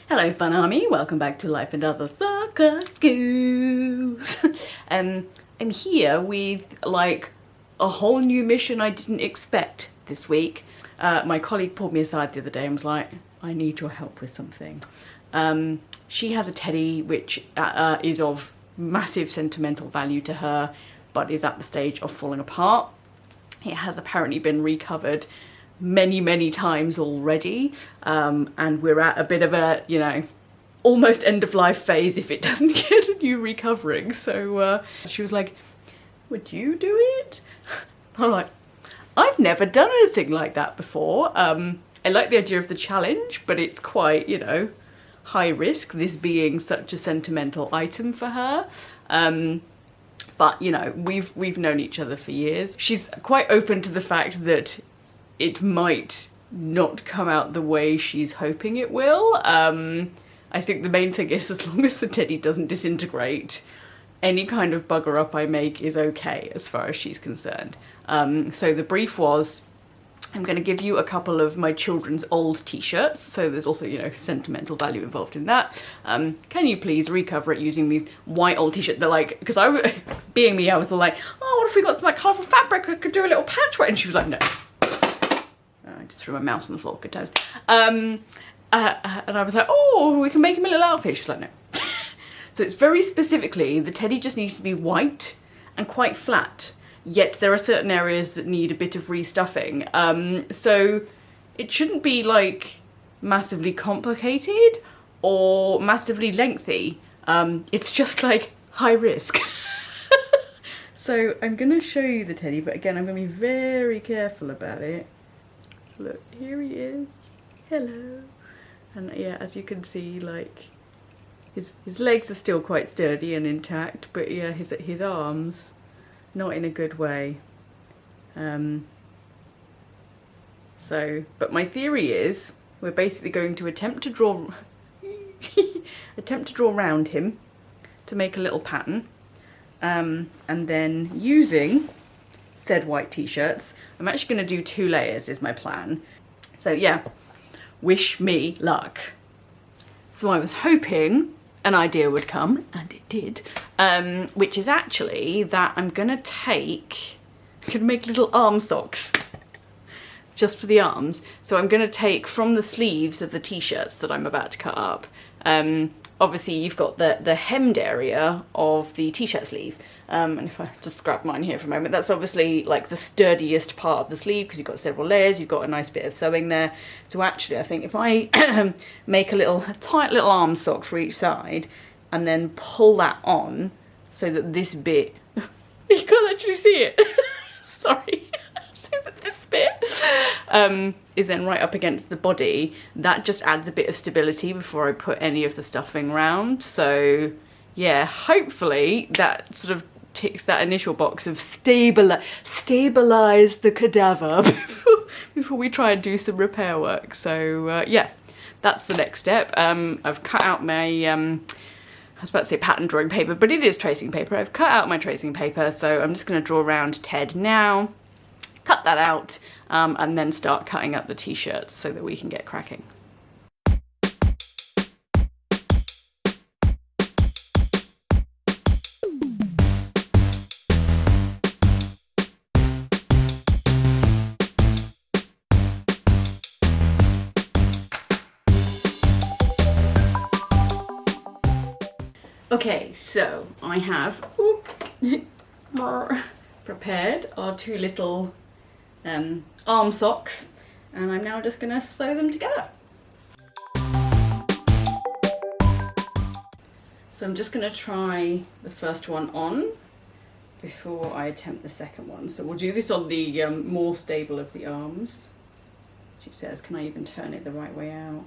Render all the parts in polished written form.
Hello Fun Army, welcome back to Life and Other Circus Schools. I'm here with like a whole new mission I didn't expect this week. My colleague pulled me aside the other day and was like, I need your help with something. She has a teddy which is of massive sentimental value to her, but is at the stage of falling apart. It has apparently been recovered many times already, and we're at a bit of a, you know, almost end of life phase if it doesn't get a new recovering. So she was like, would you do it? I'm like, I've never done anything like that before. I like the idea of the challenge, but it's quite, you know, high risk, this being such a sentimental item for her. But you know, we've known each other for years. She's quite open to the fact that it might not come out the way she's hoping it will. I think the main thing is, as long as the teddy doesn't disintegrate, any kind of bugger up I make is okay as far as she's concerned. So the brief was, I'm going to give you a couple of my children's old t-shirts, so there's also, you know, sentimental value involved in that. Can you please recover it using these white old t-shirts? They're like, because being me, I was all like, oh, what if we got some like colourful fabric, I could do a little patchwork, and she was like, no. I just threw my mouse on the floor, good times. And I was like, oh, we can make him a little outfit. She's like, no. So it's very specifically, the teddy just needs to be white and quite flat, yet there are certain areas that need a bit of restuffing. So it shouldn't be like massively complicated or massively lengthy. It's just like high risk. So I'm gonna show you the teddy, but again, I'm gonna be very careful about it. So look, here he is. Hello. And yeah, as you can see, like his legs are still quite sturdy and intact, but yeah, his arms, not in a good way. But my theory is we're basically going to attempt to draw around him to make a little pattern, and then using said white t-shirts, I'm actually going to do 2 layers is my plan. So yeah, wish me luck. So I was hoping an idea would come, and it did, which is actually that I'm going to make little arm socks just for the arms. So I'm going to take from the sleeves of the t-shirts that I'm about to cut up. Obviously you've got the hemmed area of the t-shirt sleeve. And if I just grab mine here for a moment, that's obviously like the sturdiest part of the sleeve because you've got several layers, you've got a nice bit of sewing there. So actually I think if I make a tight little arm sock for each side and then pull that on so that this bit, you can't actually see it, sorry, so that this bit is then right up against the body, that just adds a bit of stability before I put any of the stuffing round. So yeah, hopefully that sort of ticks that initial box of stabilize the cadaver before we try and do some repair work. So yeah, that's the next step. I've cut out my, I was about to say pattern drawing paper, but it is tracing paper. I've cut out my tracing paper, so I'm just going to draw around Ted now, cut that out, and then start cutting up the t-shirts so that we can get cracking. Okay, so I have prepared our 2 little arm socks, and I'm now just going to sew them together. So I'm just going to try the first one on before I attempt the second one. So we'll do this on the more stable of the arms. She says, can I even turn it the right way out?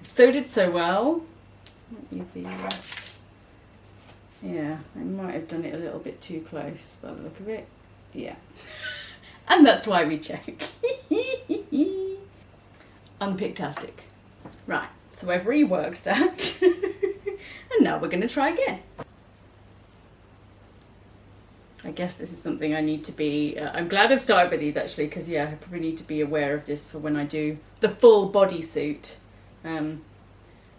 I've sewed it so well. Yeah, I might have done it a little bit too close by the look of it. Yeah. And that's why we check. Unpictastic. Right, so I've reworked that. And now we're going to try again. I guess this is something I need to be, I'm glad I've started with these actually, because yeah, I probably need to be aware of this for when I do the full bodysuit.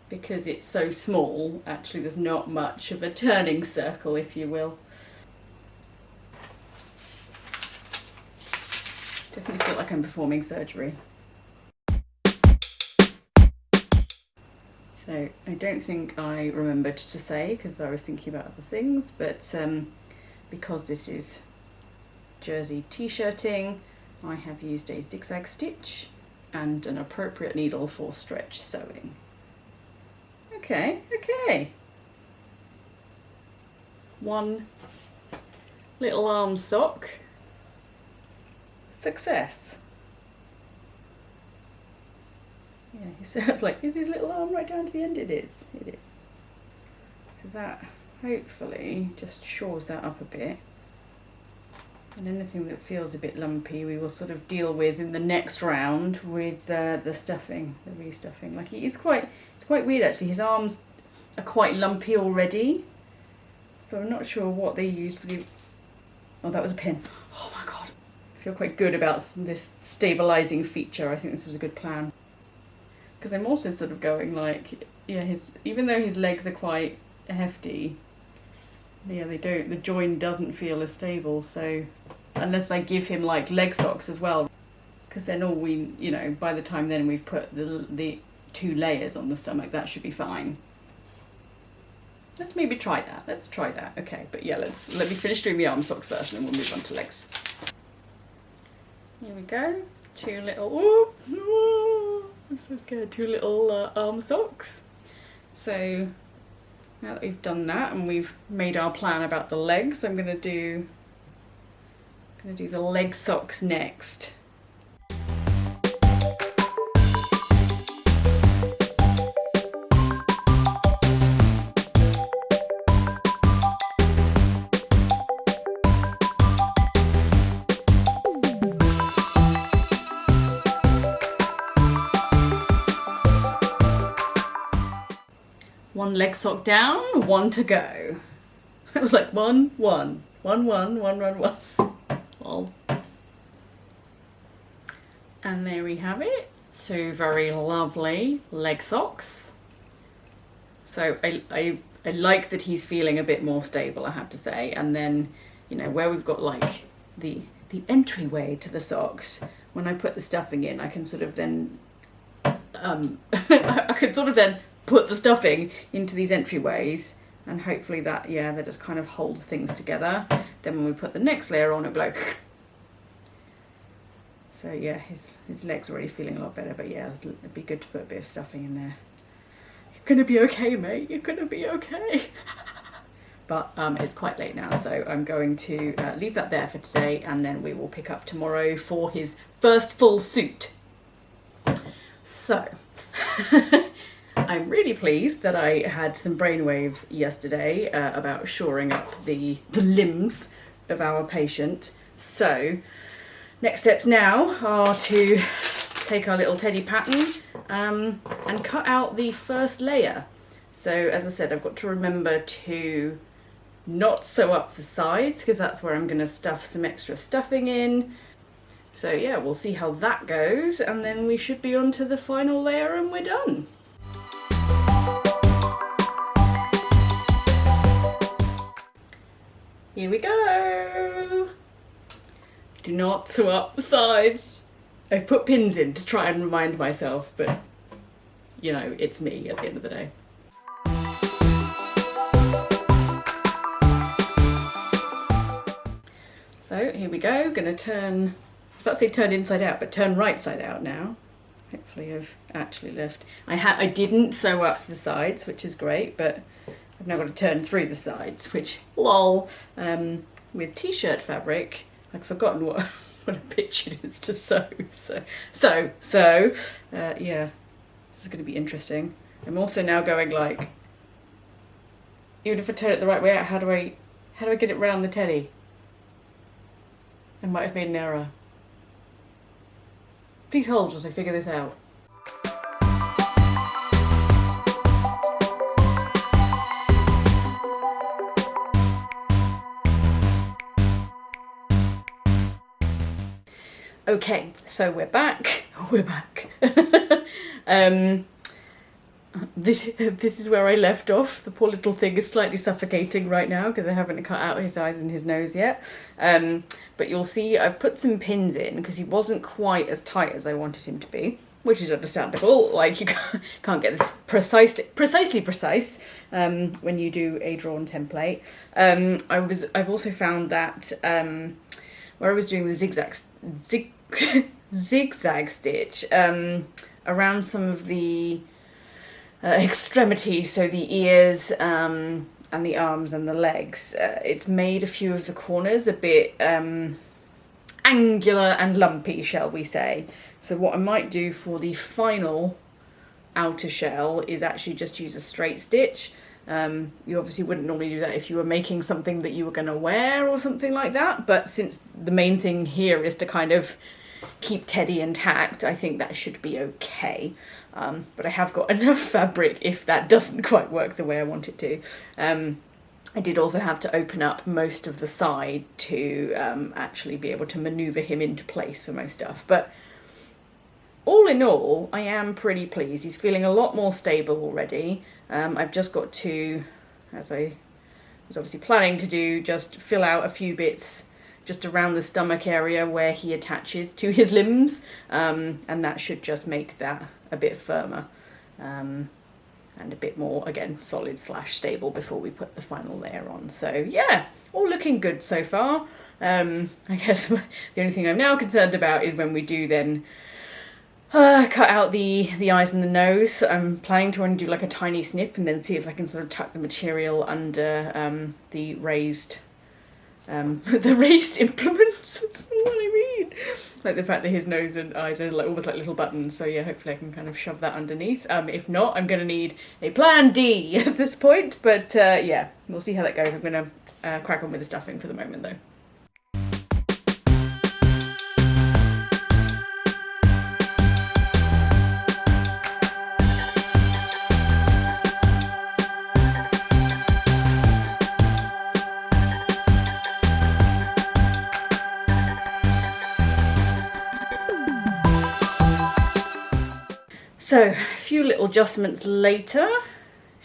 because it's so small, actually there's not much of a turning circle, if you will. Definitely feel like I'm performing surgery. So I don't think I remembered to say, because I was thinking about other things, but because this is jersey t-shirting, I have used a zigzag stitch and an appropriate needle for stretch sewing. Okay, okay. One little arm sock. Success. Yeah, he sounds like, is his little arm right down to the end? It is, it is. So that hopefully just shores that up a bit. And anything that feels a bit lumpy we will sort of deal with in the next round with the stuffing, the restuffing. Like it's quite weird actually. His arms are quite lumpy already. So I'm not sure what they used for the... Oh, that was a pin. Oh my God. I feel quite good about this stabilising feature. I think this was a good plan. Because I'm also sort of going like, yeah, even though his legs are quite hefty, yeah, the join doesn't feel as stable. So unless I give him like leg socks as well, because then all we, you know, by the time then we've put the 2 layers on the stomach, that should be fine. Let's maybe try that. Let's try that. Okay, but yeah, let me finish doing the arm socks first, and then we'll move on to legs. Here we go. 2 little. Ooh, I'm so scared. 2 little arm socks. So now that we've done that and we've made our plan about the legs, I'm gonna do the leg socks next. One leg sock down, 1 to go. That was like 1, 1, 1, 1, 1, 1, 1. Well. And there we have it. 2 very lovely leg socks. So I like that he's feeling a bit more stable, I have to say. And then, you know, where we've got like the entryway to the socks, when I put the stuffing in, I can sort of then I could sort of then put the stuffing into these entryways, and hopefully that, yeah, that just kind of holds things together. Then when we put the next layer on, it'll go. So yeah, his legs are already feeling a lot better, but yeah, it'd be good to put a bit of stuffing in there. You're gonna be okay, mate, you're gonna be okay. But it's quite late now, so I'm going to leave that there for today, and then we will pick up tomorrow for his first full suit. So I'm really pleased that I had some brainwaves yesterday about shoring up the limbs of our patient. So next steps now are to take our little teddy pattern and cut out the first layer. So as I said, I've got to remember to not sew up the sides, because that's where I'm going to stuff some extra stuffing in. So yeah, we'll see how that goes, and then we should be on to the final layer and we're done. Here we go. Do not sew up the sides. I've put pins in to try and remind myself, but you know, it's me at the end of the day. So here we go, gonna turn, I was about to say turn inside out, but turn right side out now. Hopefully I've actually left. I didn't sew up the sides, which is great, but I've now got to turn through the sides, which, lol, with t-shirt fabric, I'd forgotten what a bitch it is to sew. So, yeah, this is going to be interesting. I'm also now going like, even if I turn it the right way out, how do I get it round the teddy? I might have made an error. Please hold as I figure this out. Okay, so we're back. We're back. this is where I left off. The poor little thing is slightly suffocating right now because I haven't cut out his eyes and his nose yet. But you'll see I've put some pins in because he wasn't quite as tight as I wanted him to be, which is understandable. Like, you can't get this precisely precise when you do a drawn template. I've also found that where I was doing the zigzag stitch around some of the extremities, so the ears and the arms and the legs, it's made a few of the corners a bit angular and lumpy, shall we say. So what I might do for the final outer shell is actually just use a straight stitch. You obviously wouldn't normally do that if you were making something that you were going to wear or something like that, but since the main thing here is to kind of keep Teddy intact, I think that should be okay. But I have got enough fabric if that doesn't quite work the way I want it to. I did also have to open up most of the side to actually be able to manoeuvre him into place for most stuff. But all in all, I am pretty pleased. He's feeling a lot more stable already. I've just got to, as I was obviously planning to do, just fill out a few bits just around the stomach area where he attaches to his limbs, and that should just make that a bit firmer and a bit more, again, solid / stable before we put the final layer on. So yeah, all looking good so far. I guess the only thing I'm now concerned about is when we do then cut out the eyes and the nose. I'm planning to only do like a tiny snip and then see if I can sort of tuck the material under the raised implements. That's what I mean. Like the fact that his nose and eyes are like almost like little buttons. So yeah, hopefully I can kind of shove that underneath. If not, I'm going to need a plan D at this point. But yeah, we'll see how that goes. I'm going to crack on with the stuffing for the moment though. So, a few little adjustments later,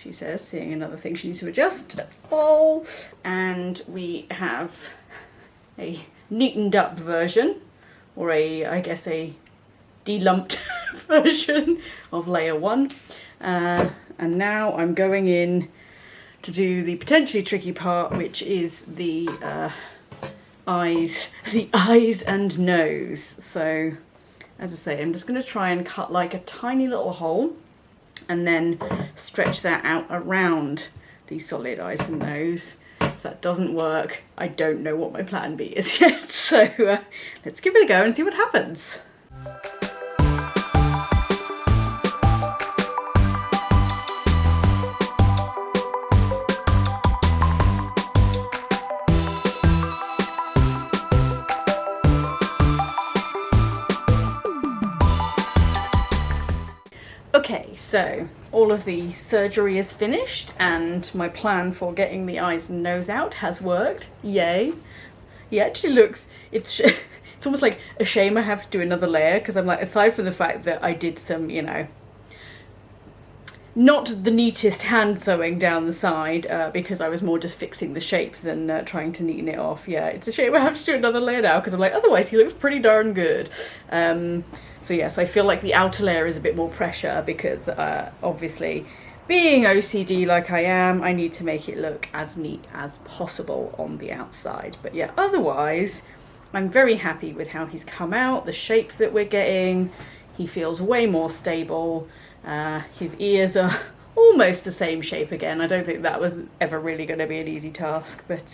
she says, seeing another thing she needs to adjust. Oh, and we have a neatened up version, or I guess a delumped version of layer 1. And now I'm going in to do the potentially tricky part, which is the eyes and nose. So, as I say, I'm just going to try and cut like a tiny little hole and then stretch that out around the solid eyes and nose. If that doesn't work, I don't know what my plan B is yet. So let's give it a go and see what happens. Okay, so all of the surgery is finished and my plan for getting the eyes and nose out has worked. Yay. He actually looks, it's almost like a shame I have to do another layer because I'm like, aside from the fact that I did some, you know, not the neatest hand sewing down the side because I was more just fixing the shape than trying to neaten it off. Yeah, it's a shame I have to do another layer now because I'm like, otherwise he looks pretty darn good. So yes, I feel like the outer layer is a bit more pressure because obviously being OCD like I am, I need to make it look as neat as possible on the outside. But yeah, otherwise I'm very happy with how he's come out, the shape that we're getting. He feels way more stable. His ears are almost the same shape again. I don't think that was ever really going to be an easy task, but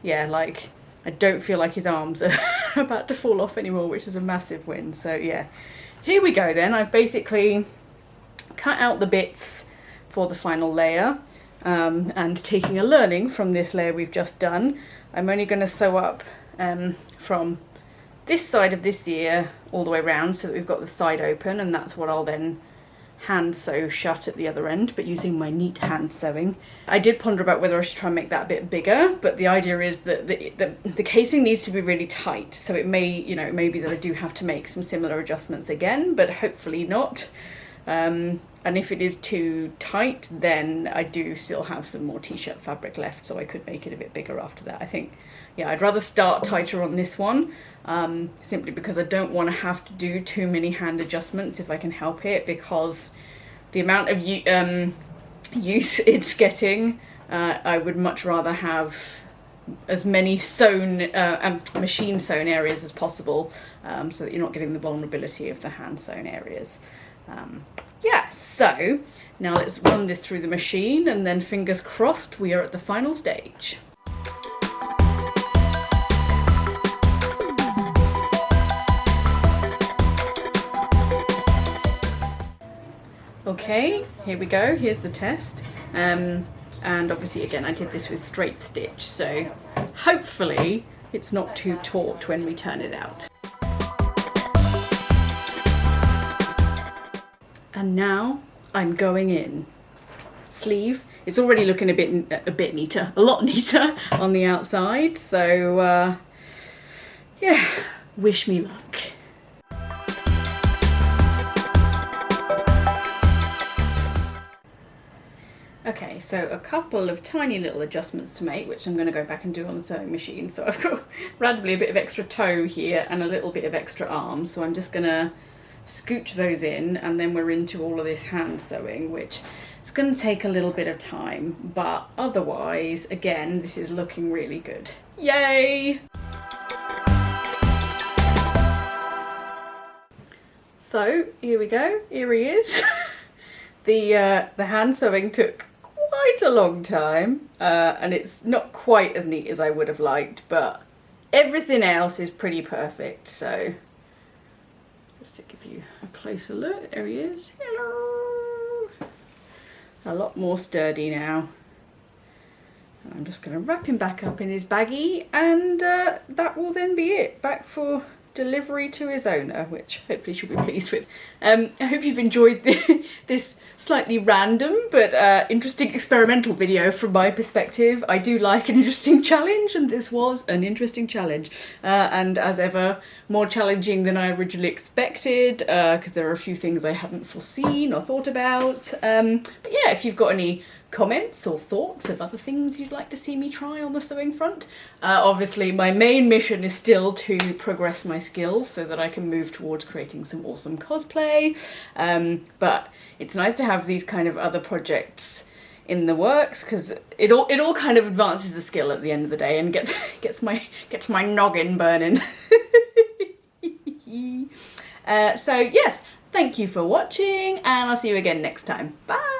yeah, like I don't feel like his arms are about to fall off anymore, which is a massive win. So yeah, here we go then. I've basically cut out the bits for the final layer, and taking a learning from this layer we've just done, I'm only going to sew up from this side of this ear all the way around so that we've got the side open, and that's what I'll then hand sew shut at the other end, but using my neat hand sewing. I did ponder about whether I should try and make that a bit bigger, but the idea is that the casing needs to be really tight, so it may, you know, it may be that I do have to make some similar adjustments again, but hopefully not. And if it is too tight, then I do still have some more t-shirt fabric left, so I could make it a bit bigger after that. I think, yeah, I'd rather start tighter on this one, simply because I don't want to have to do too many hand adjustments if I can help it, because the amount of use it's getting, I would much rather have as many sewn machine sewn areas as possible, so that you're not getting the vulnerability of the hand sewn areas. Yeah, so now let's run this through the machine, and then fingers crossed we are at the final stage. Okay, here we go, here's the test. And obviously again I did this with straight stitch, so hopefully it's not too taut when we turn it out. And now I'm going in. Sleeve, it's already looking a bit neater, a lot neater on the outside, so yeah, wish me luck. Okay, so a couple of tiny little adjustments to make, which I'm going to go back and do on the sewing machine. So I've got randomly a bit of extra toe here and a little bit of extra arm, so I'm just going to scooch those in, and then we're into all of this hand sewing, which is going to take a little bit of time, but otherwise, again, this is looking really good. Yay! So here we go, here he is. The hand sewing took quite a long time, and it's not quite as neat as I would have liked, but everything else is pretty perfect. So just to give you a closer look, there he is. Hello! A lot more sturdy now. And I'm just going to wrap him back up in his baggie, and that will then be it. Back for delivery to his owner, which hopefully she'll be pleased with. I hope you've enjoyed this slightly random but interesting experimental video from my perspective. I do like an interesting challenge, and this was an interesting challenge, and as ever more challenging than I originally expected, because there are a few things I hadn't foreseen or thought about. But yeah, if you've got any comments or thoughts of other things you'd like to see me try on the sewing front. Obviously my main mission is still to progress my skills so that I can move towards creating some awesome cosplay, but it's nice to have these kind of other projects in the works, because it all kind of advances the skill at the end of the day and gets my noggin burning. So yes, thank you for watching, and I'll see you again next time. Bye!